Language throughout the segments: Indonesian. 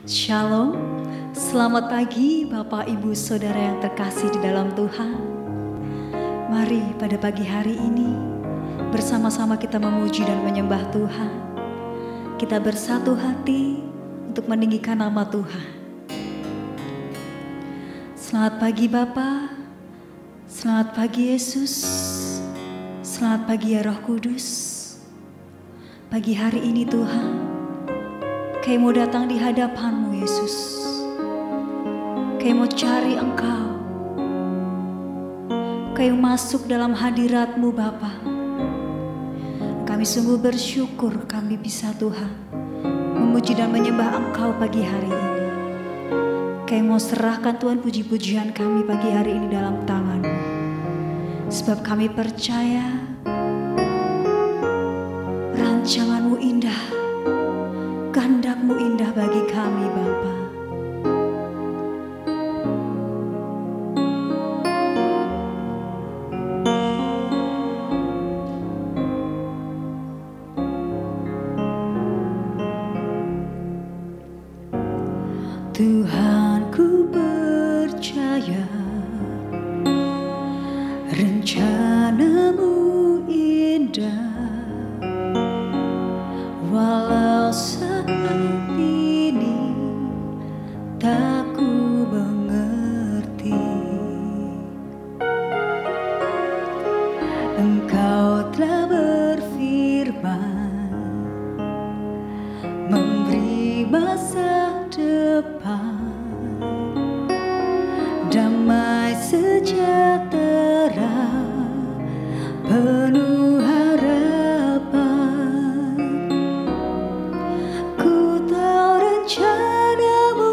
Shalom, selamat pagi Bapak Ibu Saudara yang terkasih di dalam Tuhan. Mari pada pagi hari ini bersama-sama kita memuji dan menyembah Tuhan. Kita bersatu hati untuk meninggikan nama Tuhan. Selamat pagi Bapa, selamat pagi Yesus, selamat pagi ya Roh Kudus. Pagi hari ini Tuhan, Kami mau datang di hadapan-Mu Yesus. Kami mau cari Engkau. Kami masuk dalam hadirat-Mu Bapa. Kami sungguh bersyukur kami bisa Tuhan memuji dan menyembah Engkau pagi hari ini. Kami mau serahkan Tuhan puji-pujian kami pagi hari ini dalam tangan-Mu. Sebab kami percaya rancangan-Mu indah, kehendak-Mu indah bagi kami Bapa. Tuhan, ku percaya rencana-Mu indah, walau saat ini tak ku mengerti. Engkau telah berfirman memberi masa depan, damai sejahtera, penuh harapan. Ku tahu rencana-Mu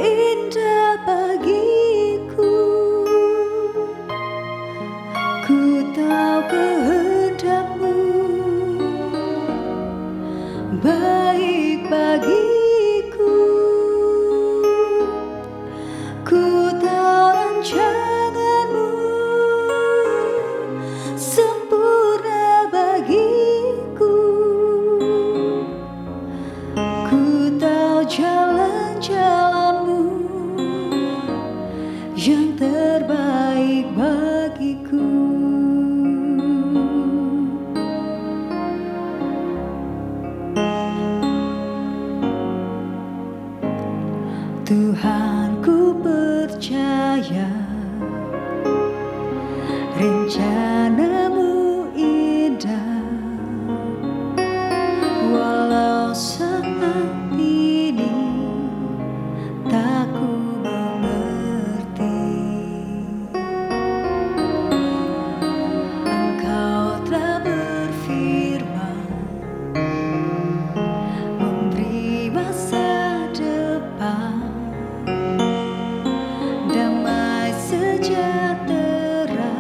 indah bagiku. Ku tahu kehendak-Mu baik bagiku. Ku tahu rancangan-Mu sempurna bagiku. Ku tahu jalan-jalan-Mu yang terbaik bagiku. Tuhan, ku percaya rencana-Mu indah, walau saat ini tak ku mengerti. Engkau telah berfirman memberi masa depan, damai sejahtera,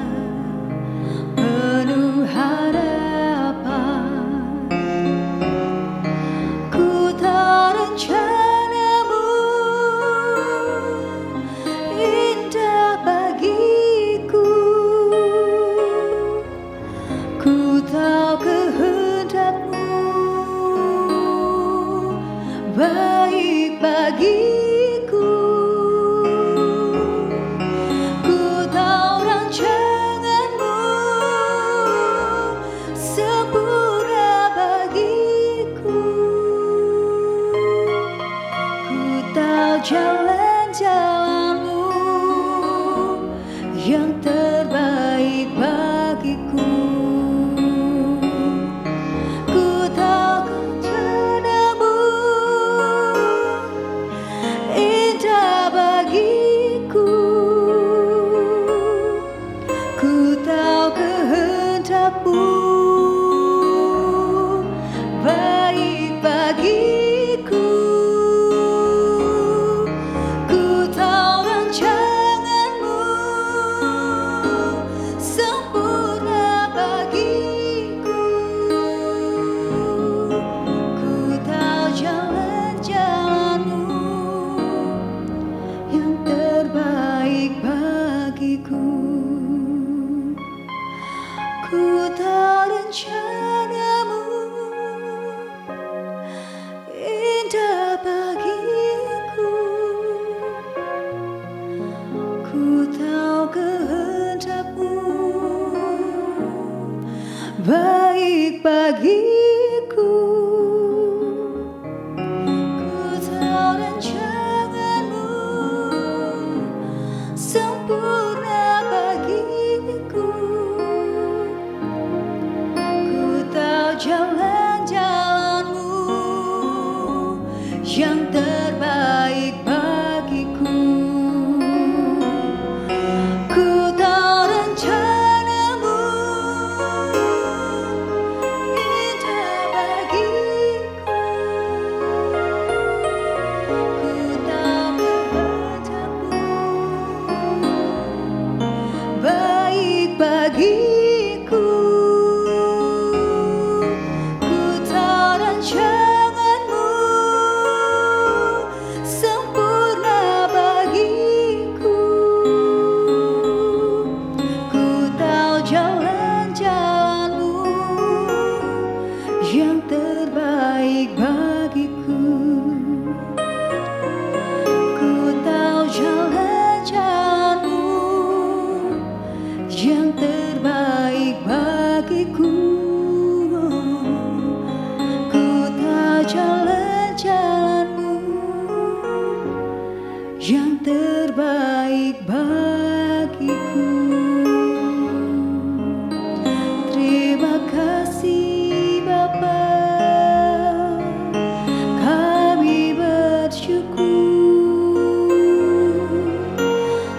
penuh harapan. Ku tahu rencana-Mu indah bagiku. Ku tahu kehendak-Mu baik bagiku. Ku tahu rancangan-Mu sempurna bagiku. Ku tahu jalan-jalan-Mu yang terbaik bagiku. Ku tahu rencana-Mu indah bagiku. Ku tahu kehendak-Mu baik bagiku. Ku tahu yang terbaik bagiku. Ku tahu rencanamu indah bagiku. Ku tahu kehendakmu baik bagiku. Ku tahu rancanganmu sempurna bagiku. Ku tahu jalan-jalanmu yang terbaik bagiku. Ku tahu jalan-jalanmu yang terbaik bagiku. Ku tahu jalan-jalanmu yang terbaik bagiku. Terima kasih Bapa, kami bersyukur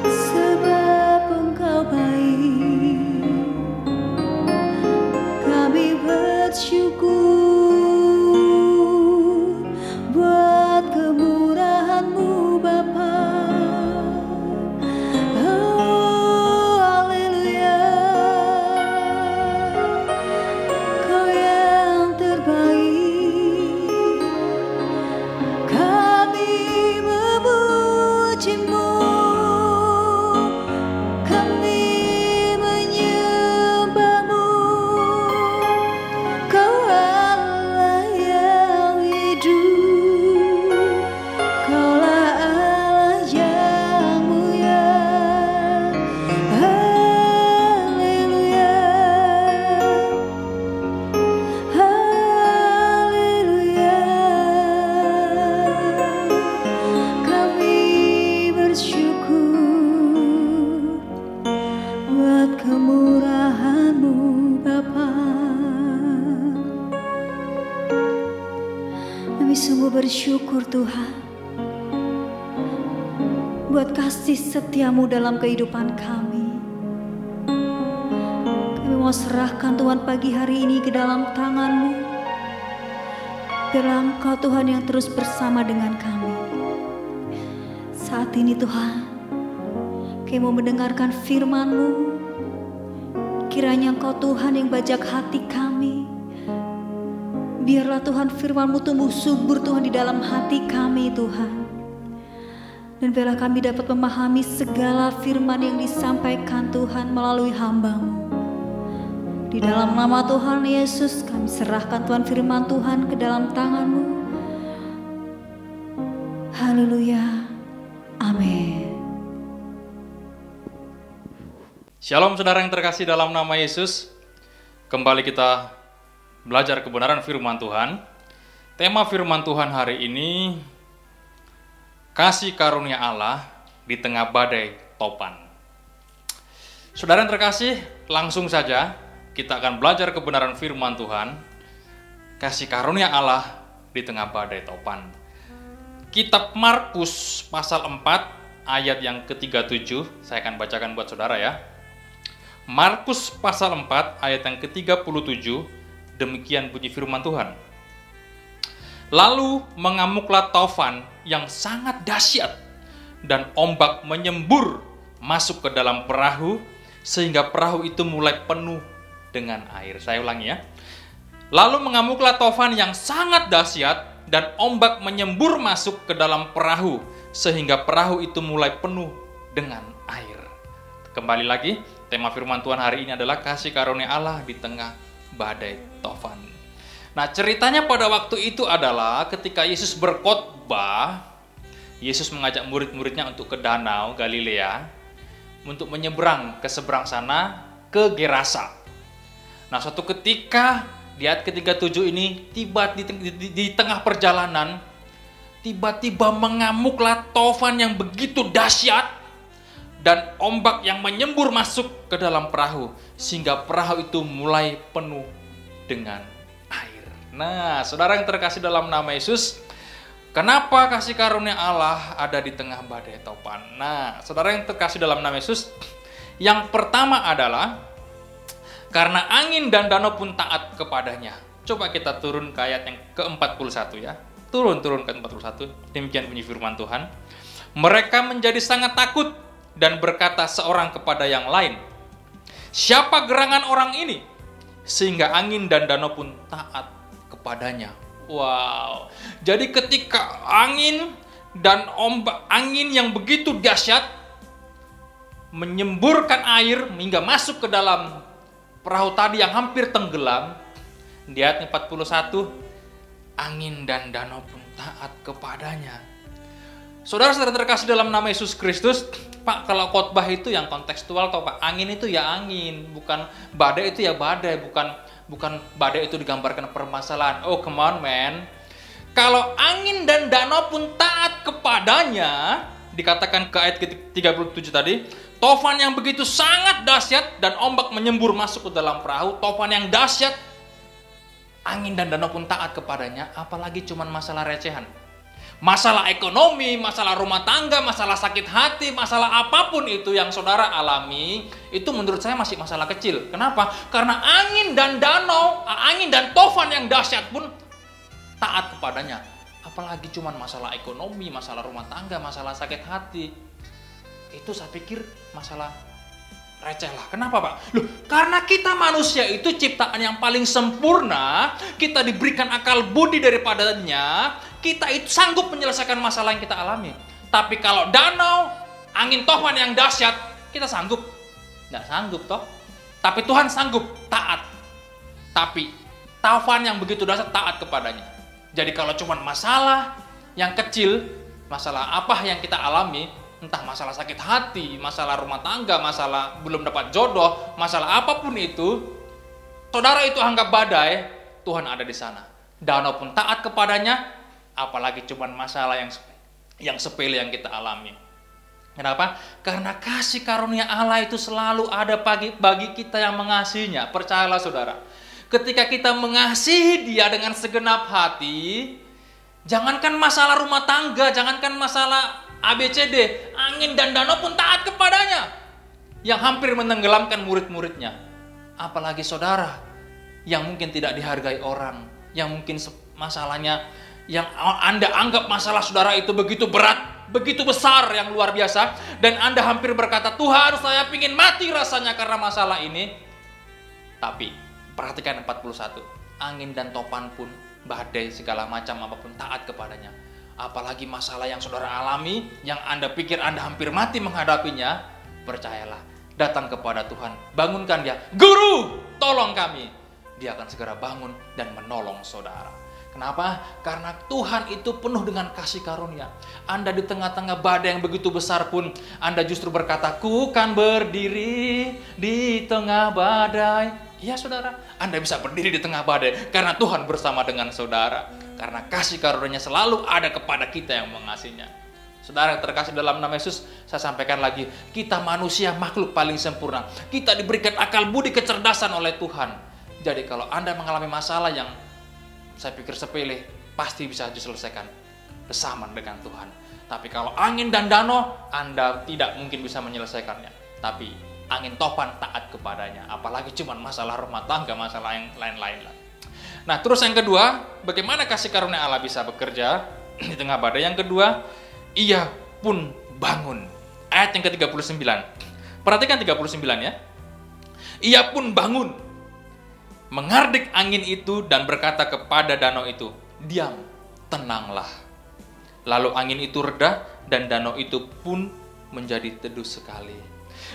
sebab Engkau baik. Kami bersyukur buat kemurahan-Mu Bapa. Oh, haleluya. Kau yang terbaik. Kami memuji-Mu, kami menyembah-Mu. Kau Allah yang hidup, Kaulah Allah yang mulia. Haleluya, haleluya. Kami bersyukur buat kemurahan-Mu Bapa. Kami sungguh bersyukur Tuhan buat kasih setia-Mu dalam kehidupan kami. Kami mau serahkan Tuhan pagi hari ini ke dalam tangan-Mu. Biarlah Engkau Tuhan yang terus bersama dengan kami. Saat ini Tuhan, kami mau mendengarkan firman-Mu. Kiranya Engkau Tuhan yang bajak hati kami. Biarlah Tuhan firman-Mu tumbuh subur Tuhan di dalam hati kami Tuhan. Dan biarlah kami dapat memahami segala firman yang disampaikan Tuhan melalui hamba-Mu. Di dalam nama Tuhan Yesus kami serahkan Tuhan firman Tuhan ke dalam tangan-Mu. Haleluya. Amin. Shalom saudara yang terkasih dalam nama Yesus. Kembali kita belajar kebenaran firman Tuhan. Tema firman Tuhan hari ini, kasih karunia Allah di tengah badai topan. Saudara yang terkasih, langsung saja kita akan belajar kebenaran firman Tuhan. Kasih karunia Allah di tengah badai topan. Kitab Markus pasal 4 ayat yang ke-37, saya akan bacakan buat saudara ya. Markus pasal 4 ayat yang ke-37, demikian bunyi firman Tuhan. Lalu mengamuklah taufan yang sangat dahsyat, dan ombak menyembur masuk ke dalam perahu, sehingga perahu itu mulai penuh dengan air. Saya ulangi ya. Lalu mengamuklah taufan yang sangat dahsyat, dan ombak menyembur masuk ke dalam perahu, sehingga perahu itu mulai penuh dengan air. Kembali lagi, tema firman Tuhan hari ini adalah kasih karunia Allah di tengah badai taufan. Nah, ceritanya pada waktu itu adalah ketika Yesus berkhotbah, Yesus mengajak murid-muridnya untuk ke danau Galilea untuk menyeberang ke seberang sana ke Gerasa. Nah, suatu ketika di ayat ke-37 ini tiba di tengah perjalanan, tiba-tiba mengamuklah taufan yang begitu dahsyat dan ombak yang menyembur masuk ke dalam perahu sehingga perahu itu mulai penuh dengan air. Nah, saudara yang terkasih dalam nama Yesus, Kenapa kasih karunia Allah ada di tengah badai topan? Nah, saudara yang terkasih dalam nama Yesus, yang pertama adalah karena angin dan danau pun taat kepadanya. Coba kita turun ke ayat yang ke-41 ya. Turun ke 41. Demikian bunyi firman Tuhan. Mereka menjadi sangat takut dan berkata seorang kepada yang lain, "Siapa gerangan orang ini?" Sehingga angin dan danau pun taat kepadanya. Wow. Jadi ketika angin dan ombak, angin yang begitu dahsyat menyemburkan air hingga masuk ke dalam perahu tadi yang hampir tenggelam, di ayat 41, angin dan danau pun taat kepadanya. Saudara-saudara terkasih dalam nama Yesus Kristus, Pak, kalau khotbah itu yang kontekstual toh Pak, angin itu ya angin, bukan badai itu ya badai, bukan badai itu digambarkan permasalahan. Oh, come on man. Kalau angin dan danau pun taat kepadanya, dikatakan ke ayat ke-37 tadi, tofan yang begitu sangat dahsyat dan ombak menyembur masuk ke dalam perahu, tofan yang dahsyat, angin dan danau pun taat kepadanya, apalagi cuman masalah recehan. Masalah ekonomi, masalah rumah tangga, masalah sakit hati, masalah apapun itu yang saudara alami, itu menurut saya masih masalah kecil. Kenapa? Karena angin dan danau, angin dan tofan yang dahsyat pun taat kepadanya. Apalagi cuman masalah ekonomi, masalah rumah tangga, masalah sakit hati. Itu saya pikir masalah receh lah. Kenapa Pak? Loh, karena kita manusia itu ciptaan yang paling sempurna, kita diberikan akal budi daripadanya, kita itu sanggup menyelesaikan masalah yang kita alami. Tapi kalau danau, angin tofan yang dahsyat, kita sanggup? Nggak sanggup toh. Tapi Tuhan sanggup, taat. Tapi tofan yang begitu dahsyat taat kepadanya. Jadi kalau cuma masalah yang kecil, masalah apa yang kita alami, entah masalah sakit hati, masalah rumah tangga, masalah belum dapat jodoh, masalah apapun itu, saudara itu anggap badai, Tuhan ada di sana. Danau pun taat kepadanya, apalagi cuman masalah yang sepele yang kita alami. Kenapa? Karena kasih karunia Allah itu selalu ada bagi kita yang mengasihinya. Percayalah saudara, ketika kita mengasihi Dia dengan segenap hati, jangankan masalah rumah tangga, jangankan masalah ABCD, angin dan danau pun taat kepadanya, yang hampir menenggelamkan murid-muridnya. Apalagi saudara yang mungkin tidak dihargai orang, yang mungkin masalahnya yang Anda anggap masalah saudara itu begitu berat, begitu besar, yang luar biasa, dan Anda hampir berkata, "Tuhan, saya ingin mati rasanya karena masalah ini." Tapi perhatikan 41, angin dan topan pun, badai segala macam apapun taat kepadanya. Apalagi masalah yang saudara alami, yang Anda pikir Anda hampir mati menghadapinya, percayalah, datang kepada Tuhan, bangunkan Dia, "Guru, tolong kami." Dia akan segera bangun dan menolong saudara. Kenapa? Karena Tuhan itu penuh dengan kasih karunia. Anda di tengah-tengah badai yang begitu besar pun, Anda justru berkata, "Ku kan berdiri di tengah badai." Iya saudara, Anda bisa berdiri di tengah badai karena Tuhan bersama dengan saudara. Karena kasih karunia-Nya selalu ada kepada kita yang mengasihinya. Saudara yang terkasih dalam nama Yesus, saya sampaikan lagi, kita manusia makhluk paling sempurna. Kita diberikan akal budi kecerdasan oleh Tuhan. Jadi kalau Anda mengalami masalah yang saya pikir sepele, pasti bisa diselesaikan bersama dengan Tuhan. Tapi kalau angin dan danau, Anda tidak mungkin bisa menyelesaikannya. Tapi angin topan taat kepadanya. Apalagi cuma masalah rumah tangga, masalah yang lain-lain lah. Nah, terus yang kedua, bagaimana kasih karunia Allah bisa bekerja di tengah badai? Yang kedua, Ia pun bangun. Ayat yang ke-39. Perhatikan 39 ya. Ia pun bangun, menghardik angin itu dan berkata kepada danau itu, "Diam, tenanglah." Lalu angin itu reda dan danau itu pun menjadi teduh sekali.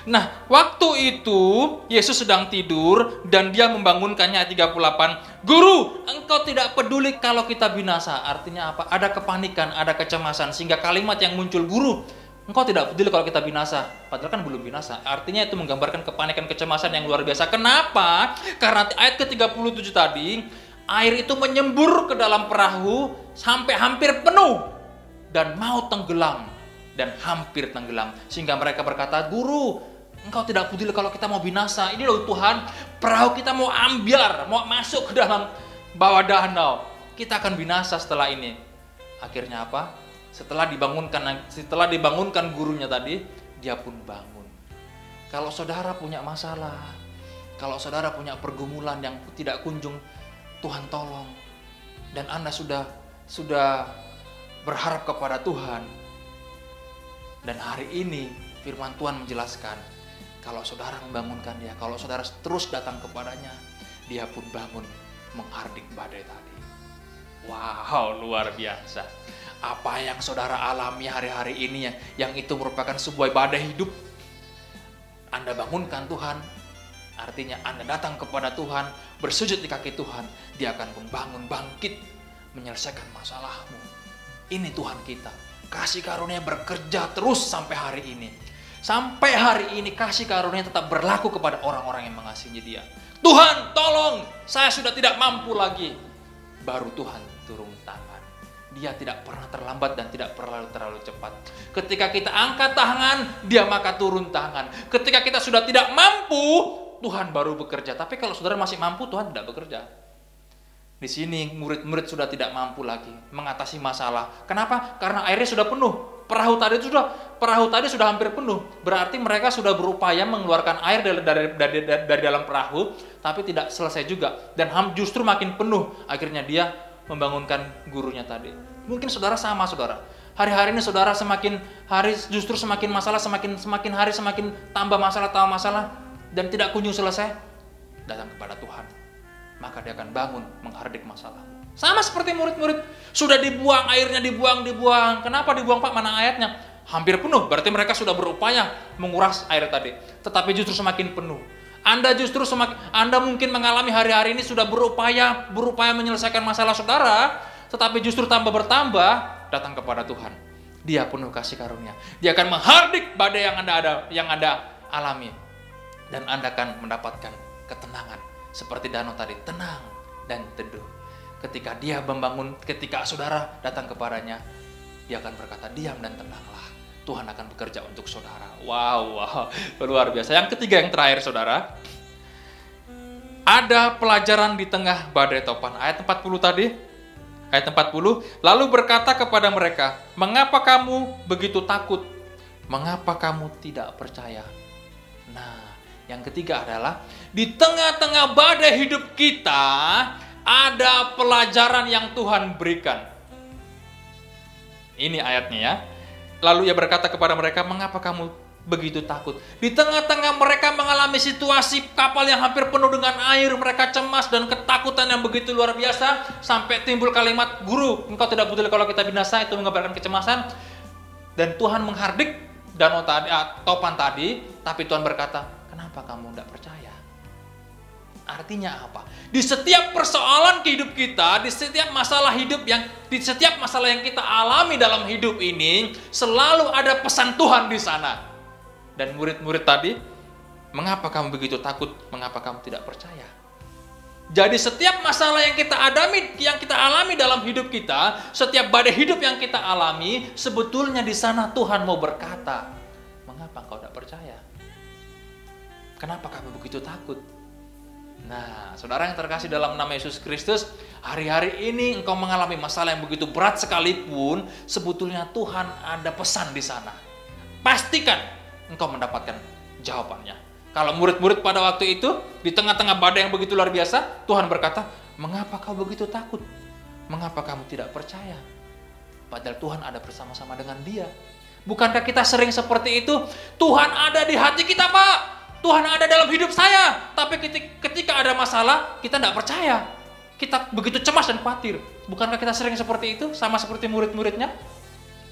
Nah, waktu itu Yesus sedang tidur dan Dia membangunkannya, ayat 38. "Guru, Engkau tidak peduli kalau kita binasa." Artinya apa? Ada kepanikan, ada kecemasan, sehingga kalimat yang muncul, "Guru, Engkau tidak peduli kalau kita binasa." Padahal kan belum binasa. Artinya itu menggambarkan kepanikan, kecemasan yang luar biasa. Kenapa? Karena ayat ke-37 tadi, air itu menyembur ke dalam perahu sampai hampir penuh dan mau tenggelam, dan hampir tenggelam. Sehingga mereka berkata, "Guru, Engkau tidak peduli kalau kita mau binasa. Ini loh Tuhan, perahu kita mau ambiar, mau masuk ke dalam bawah danau. Kita akan binasa setelah ini." Akhirnya apa? Setelah dibangunkan gurunya tadi, dia pun bangun. Kalau saudara punya masalah, kalau saudara punya pergumulan yang tidak kunjung Tuhan tolong, dan Anda sudah berharap kepada Tuhan, dan hari ini firman Tuhan menjelaskan, kalau saudara membangunkan dia, kalau saudara terus datang kepadanya, dia pun bangun menghardik badai tadi. Wow, luar biasa. Apa yang saudara alami hari-hari ini yang itu merupakan sebuah badai hidup, Anda bangunkan Tuhan, artinya Anda datang kepada Tuhan, bersujud di kaki Tuhan, dia akan membangun, bangkit, menyelesaikan masalahmu. Ini Tuhan kita. Kasih karunia bekerja terus sampai hari ini. Sampai hari ini kasih karunia tetap berlaku kepada orang-orang yang mengasihi dia. Tuhan, tolong, saya sudah tidak mampu lagi. Baru Tuhan turun tangan. Dia tidak pernah terlambat dan tidak pernah terlalu cepat. Ketika kita angkat tangan, dia maka turun tangan. Ketika kita sudah tidak mampu, Tuhan baru bekerja. Tapi kalau saudara masih mampu, Tuhan tidak bekerja. Di sini murid-murid sudah tidak mampu lagi mengatasi masalah. Kenapa? Karena airnya sudah penuh. Perahu tadi sudah hampir penuh. Berarti mereka sudah berupaya mengeluarkan air dari dalam perahu, tapi tidak selesai juga. Dan justru makin penuh. Akhirnya dia membangunkan gurunya tadi. Mungkin saudara sama, saudara. Hari-hari ini saudara semakin hari justru semakin masalah, semakin hari semakin tambah masalah, dan tidak kunjung selesai. Datang kepada Tuhan, maka dia akan bangun menghardik masalah. Sama seperti murid-murid, sudah dibuang airnya, dibuang. Kenapa dibuang, Pak? Mana ayatnya? Hampir penuh, berarti mereka sudah berupaya menguras air tadi. Tetapi justru semakin penuh. Anda mungkin mengalami hari-hari ini sudah berupaya menyelesaikan masalah saudara, tetapi justru bertambah, datang kepada Tuhan. Dia penuh kasih karunia. Dia akan menghardik badai yang Anda alami. Dan Anda akan mendapatkan ketenangan. Seperti danau tadi, tenang dan teduh. Ketika saudara datang kepadanya, dia akan berkata, diam dan tenanglah. Tuhan akan bekerja untuk saudara. Wow, luar biasa. Yang ketiga, yang terakhir, saudara, ada pelajaran di tengah badai topan. Ayat 40 tadi, ayat 40, lalu berkata kepada mereka, mengapa kamu begitu takut? Mengapa kamu tidak percaya? Nah, yang ketiga adalah, di tengah-tengah badai hidup kita, ada pelajaran yang Tuhan berikan. Ini ayatnya ya. Lalu ia berkata kepada mereka, mengapa kamu begitu takut? Di tengah-tengah mereka mengalami situasi kapal yang hampir penuh dengan air, mereka cemas dan ketakutan yang begitu luar biasa, sampai timbul kalimat, guru, engkau tidak peduli kalau kita binasa, itu mengabarkan kecemasan. Dan Tuhan menghardik danau tadi, topan tadi, tapi Tuhan berkata, kenapa kamu tidak percaya? Artinya apa? Di setiap persoalan hidup kita, di setiap masalah yang kita alami dalam hidup ini, selalu ada pesan Tuhan di sana. Dan murid-murid tadi, mengapa kamu begitu takut? Mengapa kamu tidak percaya? Jadi setiap masalah yang kita alami dalam hidup kita, setiap badai hidup yang kita alami, sebetulnya di sana Tuhan mau berkata, mengapa engkau tidak percaya? Kenapa kamu begitu takut? Nah, saudara yang terkasih dalam nama Yesus Kristus, hari-hari ini engkau mengalami masalah yang begitu berat sekalipun, sebetulnya Tuhan ada pesan di sana. Pastikan engkau mendapatkan jawabannya. Kalau murid-murid pada waktu itu, di tengah-tengah badai yang begitu luar biasa, Tuhan berkata, mengapa kau begitu takut? Mengapa kamu tidak percaya? Padahal Tuhan ada bersama-sama dengan dia. Bukankah kita sering seperti itu? Tuhan ada di hati kita, Pak. Tuhan ada dalam hidup saya, tapi ketika ada masalah, kita tidak percaya. Kita begitu cemas dan khawatir. Bukankah kita sering seperti itu, sama seperti murid-muridnya?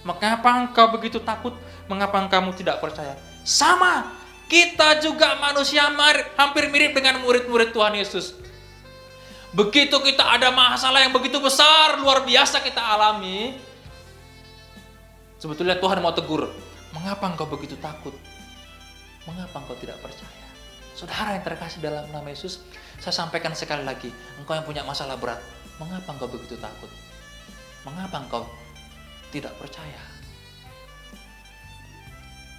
Mengapa engkau begitu takut? Mengapa kamu tidak percaya? Sama, kita juga manusia hampir mirip dengan murid-murid Tuhan Yesus. Begitu kita ada masalah yang begitu besar, luar biasa kita alami, sebetulnya Tuhan mau tegur, mengapa engkau begitu takut? Mengapa engkau tidak percaya? Saudara yang terkasih dalam nama Yesus, saya sampaikan sekali lagi, engkau yang punya masalah berat, mengapa engkau begitu takut? Mengapa engkau tidak percaya?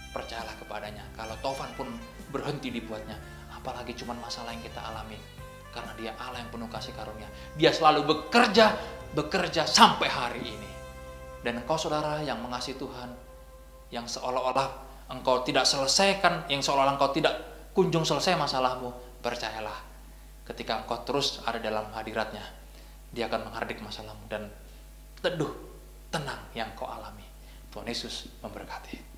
Percayalah kepadanya, kalau Taufan pun berhenti dibuatnya, apalagi cuma masalah yang kita alami. Karena dia Allah yang penuh kasih karunia. Dia selalu bekerja sampai hari ini. Dan engkau saudara yang mengasihi Tuhan, yang seolah-olah engkau tidak selesaikan, yang seolah-olah engkau tidak kunjung selesai masalahmu, percayalah, ketika engkau terus ada dalam hadiratnya, dia akan menghardik masalahmu dan teduh, tenang yang kau alami. Tuhan Yesus memberkati.